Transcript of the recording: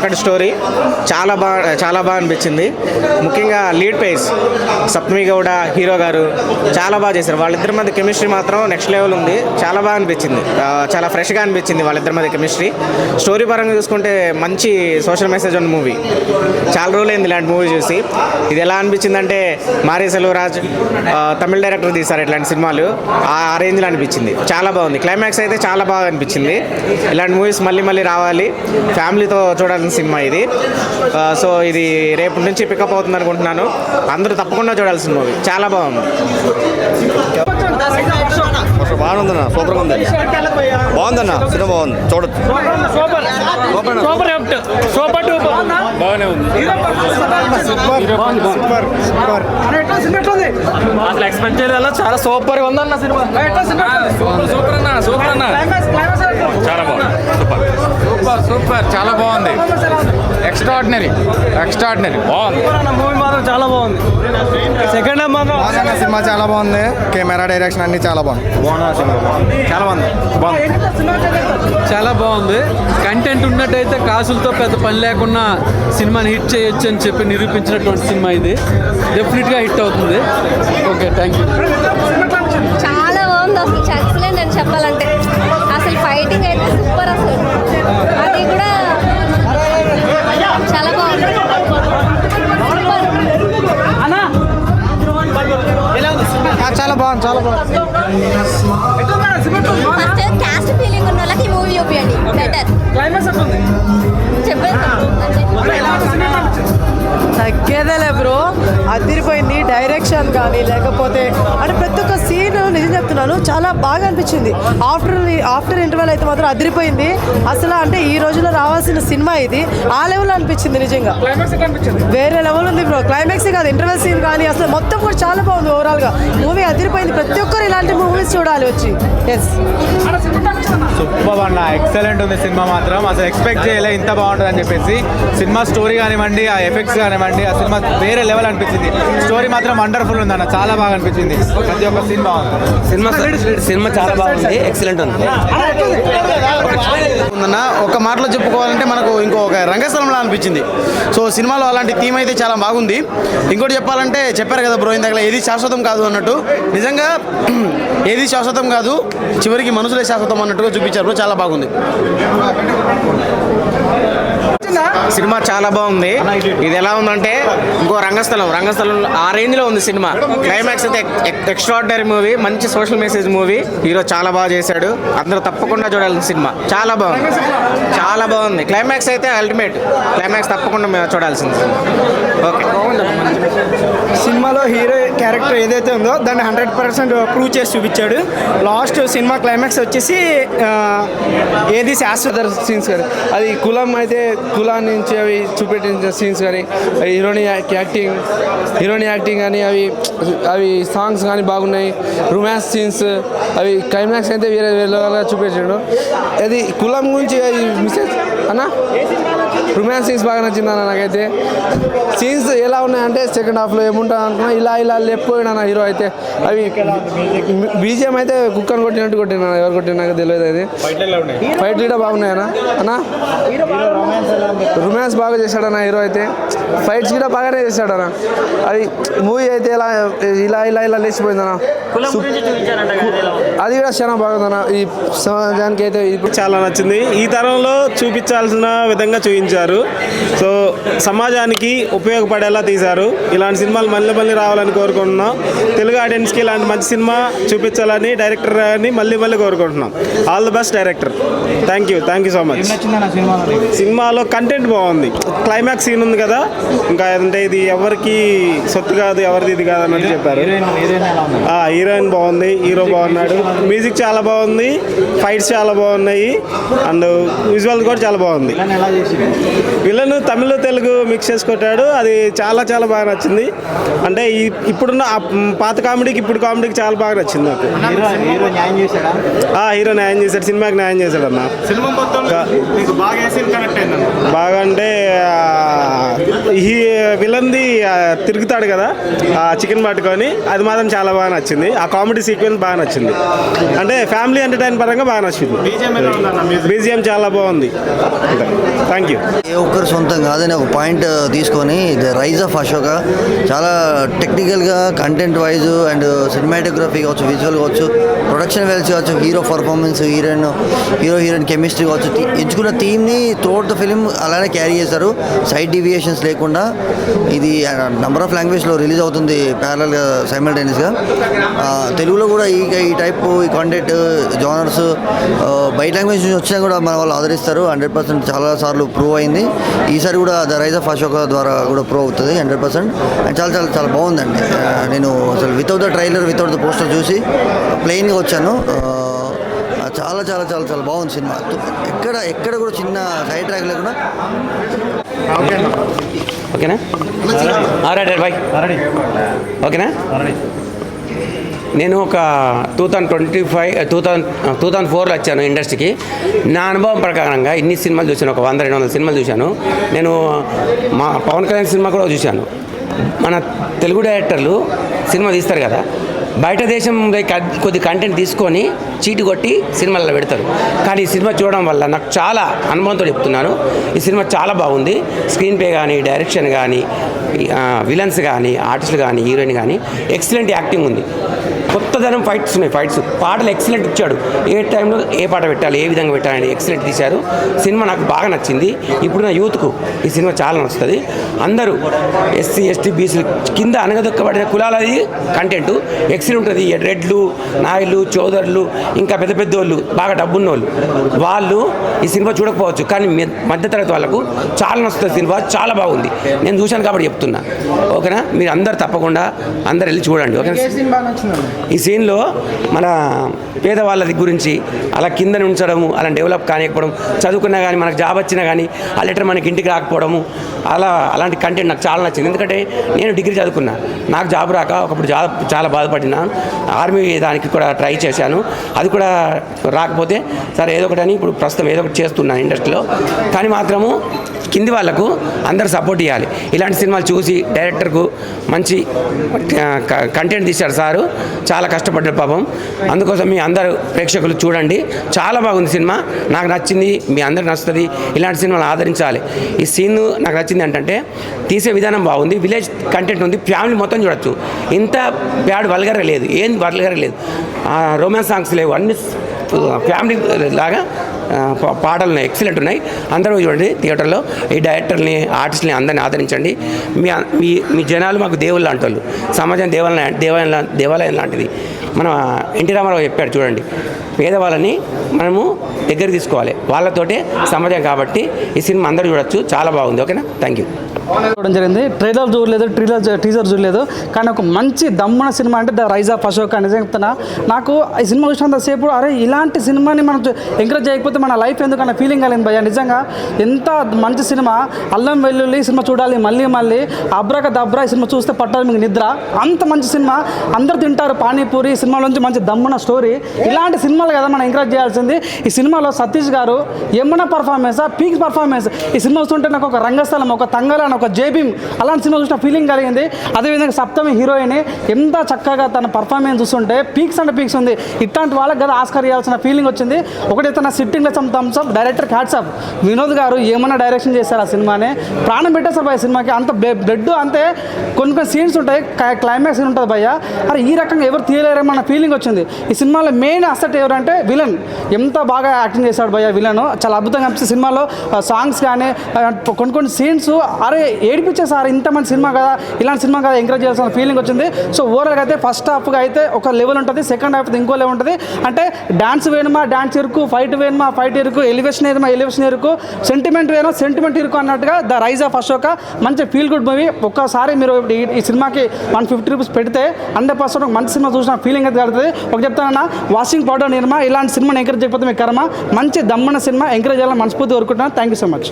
చక్కటి స్టోరీ, చాలా బాగా అనిపించింది. ముఖ్యంగా లీడ్ పేస్ సప్తమి గౌడ హీరో గారు చాలా బాగా చేశారు. వాళ్ళిద్దరి మధ్య కెమిస్ట్రీ మాత్రం నెక్స్ట్ లెవెల్ ఉంది. చాలా బాగా అనిపించింది, చాలా ఫ్రెష్గా అనిపించింది వాళ్ళిద్దరి మధ్య కెమిస్ట్రీ. స్టోరీ పరంగా చూసుకుంటే మంచి సోషల్ మెసేజ్ ఉన్న మూవీ. చాలా రోజులైంది ఇలాంటి మూవీ చూసి. ఇది ఎలా అనిపించిందంటే మారీ సెల్వరాజ్ తమిళ డైరెక్టర్ తీశారు ఇట్లాంటి సినిమాలు, ఆ రేంజ్లో అనిపించింది. చాలా బాగుంది. క్లైమాక్స్ అయితే చాలా బాగా అనిపించింది. ఇలాంటి మూవీస్ మళ్ళీ రావాలి, ఫ్యామిలీతో చూడాల్సిన సినిమా ఇది. సో ఇది రేపు నుంచి పికప్ అవుతుంది అనుకుంటున్నాను. అందరూ తప్పకుండా చూడాల్సిన మూవీ, చాలా బాగుంది. బాగుందన్న, సూపర్గా ఉంది, బాగుందన్న, సినిమా బాగుంది, చూడొచ్చు. బాగానే ఉంది. అసలు ఎక్స్పెక్ట్ చేయలేదు, చాలా సూపర్ గా ఉందన్న సినిమా. సూపర్ అన్న చాలా బాగుంది. సూపర్ చాలా బాగుంది. ఎక్స్ట్రాడినరీ బాగుంది. మూవీ మాత్రం చాలా బాగుంది. సెకండ్ హాఫ్ మాత్రం సినిమా చాలా బాగుంది. కెమెరా డైరెక్షన్ అన్ని చాలా బాగుంది. చాలా బాగుంది. కంటెంట్ ఉన్నట్టయితే కాసులతో పెద్ద పని లేకుండా సినిమాని హిట్ చేయొచ్చు అని చెప్పి నిరూపించినటువంటి సినిమా ఇది. డెఫినెట్గా హిట్ అవుతుంది. Okay, thank you. చాలా బాగుంది. అసలు చచ్చలేదు నేను చెప్పాలంటే. అసలు ఫైటింగ్ అయితే సూపర్. అసలు అది కూడా చాలా బాగుంది. చాలా బాగుంది. ఫస్ట్ క్యాస్ట్ ఫీలింగ్ ఉన్న వాళ్ళకి ఈ మూవీ చూపించండి, బెటర్. చెప్పేది తగ్గేదేలే బ్రో, అదిరిపోయింది. డైరెక్షన్ కానీ లేకపోతే అంటే ప్రతి ఒక్క సీన్ నిజం చెప్తున్నాను చాలా బాగా అనిపించింది. ఆఫ్టర్ ఇంటర్వెల్ అయితే మాత్రం అదిరిపోయింది. అసలు అంటే ఈ రోజుల్లో రావాల్సిన సినిమా ఇది. ఆ లెవెల్ అనిపించింది నిజంగా. వేరే లెవెల్ ఉంది బ్రో. క్లైమాక్స్ కాదు, ఇంటర్వెల్ సీన్ కానీ అసలు మొత్తం కూడా చాలా బాగుంది. ఓవరాల్గా మూవీ అదిరిపోయింది. ప్రతి ఒక్కరు ఇలాంటి మూవీస్ చూడాలి వచ్చి. ఎస్, సూపర్ అన్న, ఎక్సలెంట్ ఉంది సినిమా మాత్రం. అసలు ఎక్స్పెక్ట్ చేయలే ఇంత బాగుంటుంది అని చెప్పేసి. సినిమా స్టోరీ కానివ్వండి, ఆ ఎఫెక్ట్స్ కానివ్వండి, ఆ సినిమా వేరే లెవెల్ అనిపించింది. స్టోరీ మాత్రం వండర్ఫుల్ ఉంది అన్న, చాలా బాగా అనిపించింది. ప్రతి ఒక్క సీన్ బాగుంది. సినిమా చాలా బాగుంది, ఎక్సలెంట్ ఉంది. ఒక మాటలో చెప్పుకోవాలంటే మనకు ఇంకొక రంగస్థలంలా అనిపించింది. సో సినిమాలో అలాంటి థీమ్ అయితే చాలా బాగుంది. ఇంకోటి చెప్పాలంటే చెప్పారు కదా బ్రో ఇందాక, ఏది శాశ్వతం కాదు అన్నట్టు. నిజంగా ఏది శాశ్వతం కాదు, చివరికి మనుషులే శాశ్వతం అన్నట్టుగా చూపించారు బ్రో. చాలా బాగుంది సినిమా, చాలా బాగుంది. ఇది ఎలా ఉందంటే ఇంకో రంగస్థలం ఆ రేంజ్ లో ఉంది సినిమా. క్లైమాక్స్ అయితే ఎక్స్ట్రాడినరీ మూవీ, మంచి సోషల్ మెసేజ్ మూవీ. హీరో చాలా బాగా చేశాడు. అందరూ తప్పకుండా చూడాల్సిన సినిమా. చాలా బాగుంది. క్లైమాక్స్ అయితే అల్టిమేట్. క్లైమాక్స్ తప్పకుండా మేము చూడాల్సింది. ఓకే, సినిమాలో హీరో క్యారెక్టర్ ఏదైతే ఉందో దాన్ని 100% ప్రూవ్ చేసి చూపించాడు. లాస్ట్ సినిమా క్లైమాక్స్ వచ్చేసి ఏది శాశ్వత సీన్స్ కానీ, అది కులం అయితే కులాన్ని నుంచి అవి చూపెట్టిన సీన్స్ కానీ, హీరోని యాక్టింగ్ కానీ అవి సాంగ్స్ కానీ బాగున్నాయి. రొమాన్స్ సీన్స్ అవి క్లైమాక్స్ అయితే వేరేగా చూపించాడు. అది కులం గురించి మిస్సెస్ అన్న రొమాన్స్ సీన్స్ బాగా నచ్చింది అన్న నాకైతే. సీన్స్ ఎలా ఉన్నాయంటే సెకండ్ హాఫ్లో ఏముంటుంది అనుకున్నా, ఇలా లేకపోయినా హీరో అయితే. అవి బీజిఎం అయితే కుక్కను కొట్టినట్టు కొట్టినా, ఎవరు కొట్టినా నాకు తెలియదు. అది ఫైట్ కూడా బాగున్నాయన్నా అన్న. రొమాన్స్ బాగా చేశాడన్న హీరో అయితే. ఫైట్స్ కూడా బాగానే చేశాడన్న. అది మూవీ అయితే ఇలా లేచిపోయిందన్న. అది కూడా చాలా బాగుందన్న. ఈ సమాజానికి అయితే చాలా నచ్చింది. ఈ తరంలో చూపించాల్సిన విధంగా చూపించారు. సో సమాజానికి ఉపయోగపడేలా తీశారు. ఇలాంటి సినిమాలు మళ్ళీ రావాలని కోరుకుంటున్నాం. తెలుగు ఆడియన్స్కి ఇలాంటి మంచి సినిమా చూపించాలని డైరెక్టర్ గారిని మళ్ళీ కోరుకుంటున్నాం. All the best director. Thank you so much. సినిమాలో కంటెంట్ బాగుంది. క్లైమాక్స్ సీన్ ఉంది కదా, ఇంకా అంటే ఇది ఎవరికి సొత్తు కాదు, ఎవరిది ఇది కాదు అన్నట్టు చెప్పారు. హీరోయిన్ బాగుంది, హీరో బాగున్నాడు, మ్యూజిక్ చాలా బాగుంది, ఫైట్స్ చాలా బాగున్నాయి, అండ్ విజువల్ కూడా చాలా బాగుంది. విలన్ తమిళ తెలుగు మిక్స్ చేసి కొట్టాడు. అది చాలా బాగా నచ్చింది. అంటే ఇప్పుడున్న పాత కామెడీకి ఇప్పుడు కామెడీకి చాలా బాగా నచ్చింది నాకు. హీరో న్యాయం చేశాడు, సినిమాకి న్యాయం చేశాడు అన్న. బాగా అంటే విలన్ విలన్ది తిరుగుతాడు కదా ఆ చికెన్ పట్టుకొని, అది మాత్రం చాలా బాగా నచ్చింది. ఆ కామెడీ సీక్వెన్స్ బాగా నచ్చింది, అంటే ఫ్యామిలీ ఎంటర్టైన్ పరంగా బాగా నచ్చింది. బీజిఎం చాలా బాగుంది. Thank you. ఏ ఒక్కరు సొంతం కాదని ఒక పాయింట్ తీసుకొని ద రైజ్ ఆఫ్ అశోక చాలా టెక్నికల్గా కంటెంట్ వైజ్ అండ్ సినిమాటోగ్రఫీ కావచ్చు, విజువల్ కావచ్చు, ప్రొడక్షన్ వాల్యూస్ కావచ్చు, హీరో పర్ఫార్మెన్స్, హీరోయిన్ కెమిస్ట్రీ కావచ్చు, ఎంచుకున్న థీమ్ని త్రూఅవుట్ ద ఫిలిం అలానే క్యారీ చేశారు, సైడ్ డీవియేషన్స్ లేకుండా. ఇది నంబర్ ఆఫ్ లాంగ్వేజ్లో రిలీజ్ అవుతుంది ప్యారల్గా సైమల్టేనియస్గా. తెలుగులో కూడా ఈ టైప్ ఈ కాంటెంట్ జానర్స్ బయట లాంగ్వేజ్ నుంచి వచ్చినా కూడా మన వాళ్ళు ఆదరిస్తారు. 100% చాలా సార్లు ప్రూవ్ అయింది. ఈసారి కూడా ద రైజ్ ఆఫ్ అశోక ద్వారా కూడా ప్రూవ్ అవుతుంది 100%. అండ్ చాలా చాలా చాలా బాగుందండి. నేను అసలు without the trailer, without the poster చూసి ప్లెయిన్గా వచ్చాను. చాలా చాలా చాలా చాలా బాగుంది సినిమా. ఎక్కడ కూడా చిన్న సైడ్ ట్రాక్ లేకుండా. ఓకేనా? బాయ్. ఓకేనా? నేను ఒక 2004లో వచ్చాను ఇండస్ట్రీకి. నా అనుభవం ప్రకారంగా ఇన్ని సినిమాలు చూశాను, ఒక 100-200 సినిమాలు చూశాను. నేను మా పవన్ కళ్యాణ్ సినిమా కూడా చూశాను. మన తెలుగు డైరెక్టర్లు సినిమా తీస్తారు కదా, బయట దేశంలో కొద్ది కంటెంట్ తీసుకొని చీటు కొట్టి సినిమాల్లో పెడతారు. కానీ ఈ సినిమా చూడడం వల్ల నాకు చాలా అనుభవంతో చెప్తున్నాను, ఈ సినిమా చాలా బాగుంది. స్క్రీన్ ప్లే కానీ, డైరెక్షన్ కానీ, విలన్స్ కానీ, ఆర్టిస్టులు కానీ, హీరోయిన్ కానీ ఎక్సలెంట్ యాక్టింగ్ ఉంది. కొత్తదనం ఫైట్స్ ఉన్నాయి, పాటలు ఎక్సలెంట్ ఇచ్చాడు. ఏ టైంలో ఏ పాట పెట్టాలి, ఏ విధంగా పెట్టాలని ఎక్సలెంట్ తీశారు. సినిమా నాకు బాగా నచ్చింది. ఇప్పుడున్న యూత్కు ఈ సినిమా చాలా నచ్చుతుంది. అందరూ ఎస్సీ, ఎస్టీ, బీసీలు కింద అనగదొక్కబడిన కులాలది కంటెంట్ ఎక్సలెంట్ ఉంటుంది. రెడ్లు, నాయుళ్ళు, చౌదరులు, ఇంకా పెద్ద పెద్ద వాళ్ళు, బాగా డబ్బున్న వాళ్ళు ఈ సినిమా చూడకపోవచ్చు, కానీ మధ్యతరగతి వాళ్ళకు చాలా నచ్చుతుంది. సినిమా చాలా బాగుంది. నేను చూశాను కాబట్టి చెప్తున్నా. ఓకేనా? మీరు అందరు తప్పకుండా అందరు వెళ్ళి చూడండి. ఓకేనా? ఈ సీన్లో మన పేదవాళ్ళ గురించి అలా కింద ఉంచడము, అలా డెవలప్ కానికపోవడం, చదువుకున్నా కానీ మనకు జాబ్ వచ్చినా కానీ ఆ లెటర్ మనకి ఇంటికి రాకపోవడము, అలాంటి కంటెంట్ నాకు చాలా నచ్చింది. ఎందుకంటే నేను డిగ్రీ చదువుకున్నా, నాకు జాబ్ రాక ఒకప్పుడు చాలా బాధపడినా. ఆర్మీ దానికి కూడా ట్రై చేశాను, అది కూడా రాకపోతే సరే ఏదో ఒకటి అని ఇప్పుడు ప్రస్తుతం ఏదో ఒకటి చేస్తున్నాను ఇండస్ట్రీలో. కానీ మాత్రము కింది వాళ్ళకు అందరు సపోర్ట్ ఇవ్వాలి. ఇలాంటి సినిమాలు చూసి డైరెక్టర్కు మంచి కంటెంట్ తీశారు సారు, చాలా కష్టపడ్డారు పాపం. అందుకోసం మీ అందరు ప్రేక్షకులు చూడండి, చాలా బాగుంది సినిమా. నాకు నచ్చింది, మీ అందరికి నచ్చుతుంది. ఇలాంటి సినిమాలు ఆదరించాలి. ఈ సీన్ నాకు నచ్చింది ఏంటంటే తీసే విధానం బాగుంది, విలేజ్ కంటెంట్ ఉంది, ఫ్యామిలీ మొత్తం చూడొచ్చు. ఇంత బ్యాడ్ వల్గర్గా లేదు, ఏం వల్గర్గా లేదు, రొమాన్స్ సాంగ్స్ లేవు, అన్ని ఫ్యామిలీ లాగా పాటలు ఉన్నాయి, ఎక్సలెంట్ ఉన్నాయి. అందరూ చూడండి థియేటర్లో. ఈ డైరెక్టర్ని, ఆర్టిస్ట్ని అందరిని ఆదరించండి. మీ జనాలు మాకు దేవుళ్ళు లాంటి వాళ్ళు, సమాజం దేవాలయం లాంటిది. మన ఎన్టీ రామారావు చెప్పాడు చూడండి, పేదవాళ్ళని మనము దగ్గర తీసుకోవాలి, వాళ్ళతోటే సమాజం. కాబట్టి ఈ సినిమా అందరూ చూడొచ్చు, చాలా బాగుంది. ఓకేనా? Thank you. చూడడం జరిగింది. ట్రైలర్ చూడలేదు, టీజర్ చూడలేదు, కానీ ఒక మంచి దమ్మున సినిమా అంటే ద రైజ్ ఆఫ్ అశోక అని చెప్తున్నా. నాకు ఈ సినిమా చూసినంతసేపు అరే ఇలాంటి సినిమాని మనం ఎంకరేజ్ చేయకపోతే మన లైఫ్ ఎందుకన్నా ఫీలింగ్ కలిగింది భయ్య. నిజంగా ఎంత మంచి సినిమా. అల్లం వెల్లుల్లి సినిమా చూడాలి మళ్ళీ అబ్రాక దబ్రా ఈ సినిమా చూస్తే పట్టాలి మీకు నిద్ర. అంత మంచి సినిమా, అందరు తింటారు పానీపూరి. ఈ సినిమాలోంచి మంచి దమ్మున స్టోరీ. ఇలాంటి సినిమాలు కదా మనం ఎంకరేజ్ చేయాల్సింది. ఈ సినిమాలో సతీష్ గారు ఏమన్నా పర్ఫార్మెన్స్, పీక్ పర్ఫార్మెన్స్. ఈ సినిమా చూస్తుంటే నాకు ఒక రంగస్థలం, ఒక తంగళ, ఒక జేబీమ్ అలాంటి సినిమా చూసిన ఫీలింగ్ కలిగింది. అదేవిధంగా సప్తమి హీరోయిన్ ఎంత చక్కగా తన పర్ఫార్మెన్స్ చూస్తుంటే పీక్స్ అంటే పీక్స్ ఉంది. ఇట్లాంటి వాళ్ళకి కదా ఆస్కార్ ఇవ్వాల్సిన ఫీలింగ్ వచ్చింది. ఒకటి తన sitting thumbs up, director hats off. Vinod garu ఏమన్నా డైరెక్షన్ చేశారు ఆ సినిమాని, ప్రాణం పెట్టేస్తారు భయ్య సినిమాకి. అంత బ్లడ్, అంతే కొన్ని సీన్స్ ఉంటాయి, క్లైమాక్స్ సీన్ ఉంటుంది భయ్య. అరే ఈ రకంగా ఎవరు తీయలేరేమో అన్న ఫీలింగ్ వచ్చింది. ఈ సినిమాలో మెయిన్ అసెట్ ఎవరంటే విలన్. ఎంత బాగా యాక్టింగ్ చేశాడు భయ్య విలన్, చాలా అద్భుతంగా అనిపిస్తుంది. సినిమాలో సాంగ్స్ కానీ కొన్ని సీన్స్ అరే ఏడిపించే సార్, ఇంత మంచి సినిమా కదా, ఇలాంటి సినిమా కదా ఎంకరేజ్ చేయాల్సిన ఫీలింగ్ వచ్చింది. సో ఓవరాల్గా అయితే ఫస్ట్ హాఫ్గా అయితే ఒక లెవెల్ ఉంటుంది, సెకండ్ హాఫ్ ఇంకో లెవెల్ ఉంటుంది. అంటే డాన్స్ వేయడమా డాన్స్ ఇరుకు, ఫైట్ వేయడమా ఫైట్ ఇరుకు, ఎలివేషన్ వేయడమా ఎలివేషన్ ఇరుకు, సెంటిమెంట్ వేయడం సెంటిమెంట్ ఇరుకు అన్నట్టుగా ద రైజ్ ఆఫ్ అశోక మంచి ఫీల్ గుడ్ మూవీ. ఒక్కసారి మీరు ఈ సినిమాకి 150 రూపీస్ పెడితే 100% మంచి సినిమా చూసిన ఫీలింగ్ అయితే కలుగుతుంది. ఒక చెప్తానన్నా, వాషింగ్ పౌడర్ నిర్మా ఇలాంటి సినిమాని ఎంకరేజ్ చేయకపోతే మీకు కర్మ. మంచి దమ్మన సినిమా ఎంకరేజ్ చేయాలని మనస్ఫూర్తి కోరుకుంటున్నాను. Thank you so much.